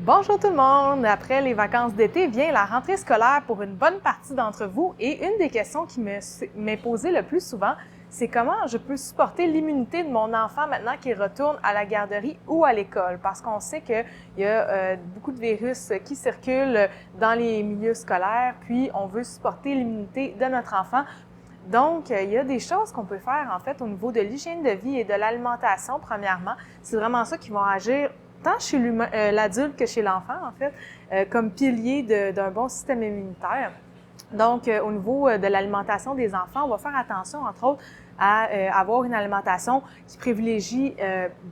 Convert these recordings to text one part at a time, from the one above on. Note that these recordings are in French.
Bonjour tout le monde! Après les vacances d'été vient la rentrée scolaire pour une bonne partie d'entre vous et une des questions qui m'est posée le plus souvent, c'est comment je peux supporter l'immunité de mon enfant maintenant qu'il retourne à la garderie ou à l'école, parce qu'on sait qu'il y a beaucoup de virus qui circulent dans les milieux scolaires, puis on veut supporter l'immunité de notre enfant. Donc, il y a des choses qu'on peut faire en fait au niveau de l'hygiène de vie et de l'alimentation premièrement. C'est vraiment ça qui vont agir tant chez l'adulte que chez l'enfant, en fait, comme pilier d'un bon système immunitaire. Donc, au niveau de l'alimentation des enfants, on va faire attention, entre autres, à avoir une alimentation qui privilégie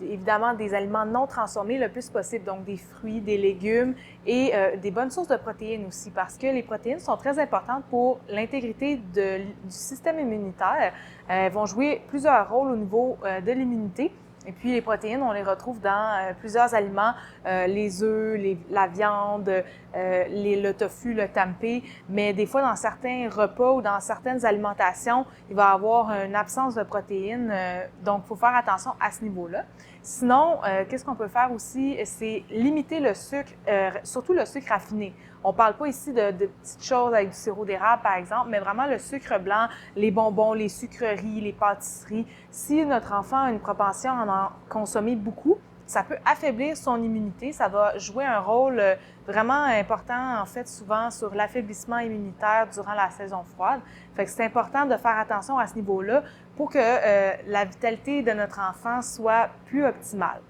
évidemment des aliments non transformés le plus possible, donc des fruits, des légumes et des bonnes sources de protéines aussi, parce que les protéines sont très importantes pour l'intégrité du système immunitaire. Elles vont jouer plusieurs rôles au niveau de l'immunité. Et puis, les protéines, on les retrouve dans plusieurs aliments, les œufs, la viande, le tofu, le tempeh, mais des fois, dans certains repas ou dans certaines alimentations, il va y avoir une absence de protéines, donc il faut faire attention à ce niveau-là. Sinon, qu'est-ce qu'on peut faire aussi, c'est limiter le sucre, surtout le sucre raffiné. On ne parle pas ici de petites choses avec du sirop d'érable, par exemple, mais vraiment le sucre blanc, les bonbons, les sucreries, les pâtisseries. Si notre enfant a une propension à en consommer beaucoup, ça peut affaiblir son immunité. Ça va jouer un rôle vraiment important, en fait, souvent sur l'affaiblissement immunitaire durant la saison froide. Fait que c'est important de faire attention à ce niveau-là pour que la vitalité de notre enfant soit plus optimale.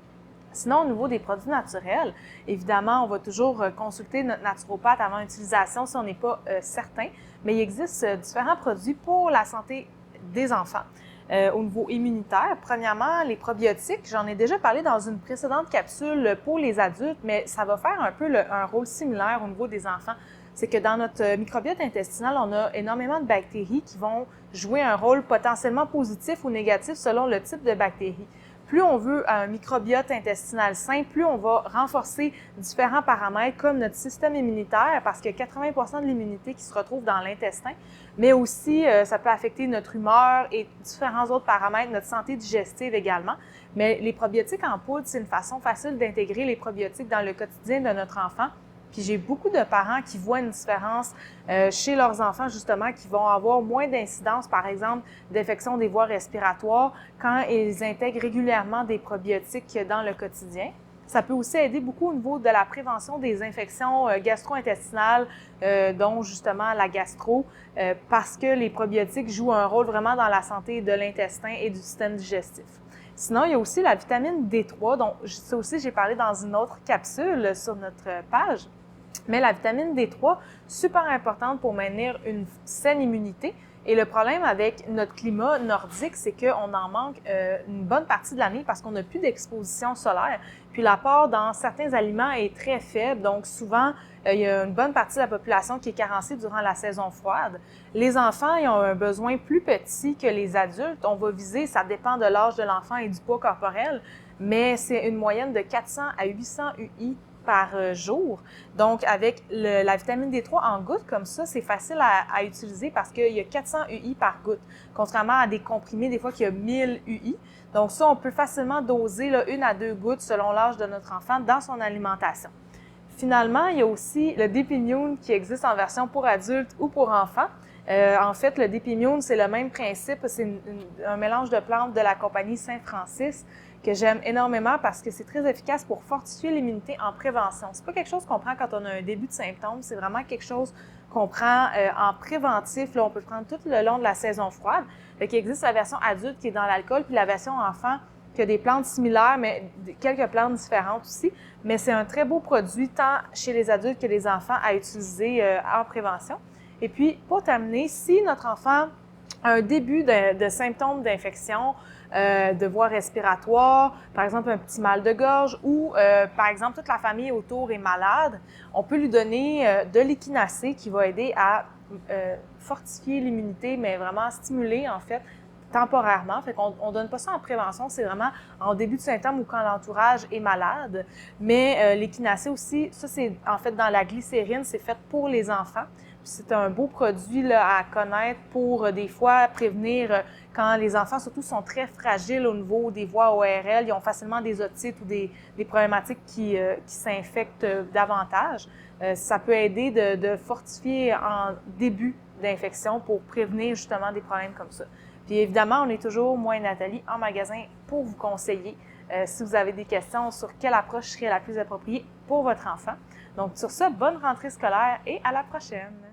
Sinon, au niveau des produits naturels, évidemment, on va toujours consulter notre naturopathe avant utilisation si on n'est pas certain, mais il existe différents produits pour la santé des enfants. Au niveau immunitaire, premièrement, les probiotiques, j'en ai déjà parlé dans une précédente capsule pour les adultes, mais ça va faire un peu un rôle similaire au niveau des enfants. C'est que dans notre microbiote intestinal, on a énormément de bactéries qui vont jouer un rôle potentiellement positif ou négatif selon le type de bactéries. Plus on veut un microbiote intestinal sain, plus on va renforcer différents paramètres comme notre système immunitaire, parce qu'il y a 80% de l'immunité qui se retrouve dans l'intestin, mais aussi ça peut affecter notre humeur et différents autres paramètres, notre santé digestive également. Mais les probiotiques en poudre, c'est une façon facile d'intégrer les probiotiques dans le quotidien de notre enfant. Puis j'ai beaucoup de parents qui voient une différence chez leurs enfants, justement, qui vont avoir moins d'incidence, par exemple, d'infection des voies respiratoires quand ils intègrent régulièrement des probiotiques dans le quotidien. Ça peut aussi aider beaucoup au niveau de la prévention des infections gastro-intestinales, dont justement la gastro, parce que les probiotiques jouent un rôle vraiment dans la santé de l'intestin et du système digestif. Sinon, il y a aussi la vitamine D3, dont ça aussi j'ai parlé dans une autre capsule sur notre page. Mais la vitamine D3, super importante pour maintenir une saine immunité. Et le problème avec notre climat nordique, c'est qu'on en manque une bonne partie de l'année parce qu'on n'a plus d'exposition solaire. Puis l'apport dans certains aliments est très faible, donc souvent, il y a une bonne partie de la population qui est carencée durant la saison froide. Les enfants, ils ont un besoin plus petit que les adultes. On va viser, ça dépend de l'âge de l'enfant et du poids corporel, mais c'est une moyenne de 400 à 800 UI par jour. Donc, avec la vitamine D3 en gouttes comme ça, c'est facile à utiliser parce qu'il y a 400 UI par goutte, contrairement à des comprimés, des fois, qu'il y a 1000 UI. Donc, ça, on peut facilement doser 1 à 2 gouttes selon l'âge de notre enfant dans son alimentation. Finalement, il y a aussi le Dépimune qui existe en version pour adultes ou pour enfants. En fait, le Dépimune, c'est le même principe. C'est un mélange de plantes de la compagnie Saint-Francis que j'aime énormément parce que c'est très efficace pour fortifier l'immunité en prévention. C'est pas quelque chose qu'on prend quand on a un début de symptômes, c'est vraiment quelque chose qu'on prend en préventif. Là, on peut prendre tout le long de la saison froide. Il existe la version adulte qui est dans l'alcool, puis la version enfant qui a des plantes similaires, mais quelques plantes différentes aussi. Mais c'est un très beau produit, tant chez les adultes que les enfants, à utiliser en prévention. Et puis, pour terminer, si notre enfant a un début de symptômes d'infection, de voies respiratoires, par exemple un petit mal de gorge ou par exemple toute la famille autour est malade, on peut lui donner de l'échinacée qui va aider à fortifier l'immunité, mais vraiment stimuler en fait temporairement. Fait qu'on ne donne pas ça en prévention, c'est vraiment en début de symptômes ou quand l'entourage est malade. Mais l'échinacée aussi, ça c'est en fait dans la glycérine, c'est fait pour les enfants. c'est un beau produit là, à connaître pour des fois prévenir quand les enfants surtout sont très fragiles au niveau des voies ORL, ils ont facilement des otites ou des problématiques qui s'infectent davantage. Ça peut aider de fortifier en début d'infection pour prévenir justement des problèmes comme ça. Puis évidemment, on est toujours, moi et Nathalie, en magasin pour vous conseiller si vous avez des questions sur quelle approche serait la plus appropriée pour votre enfant. Donc sur ça, bonne rentrée scolaire et à la prochaine!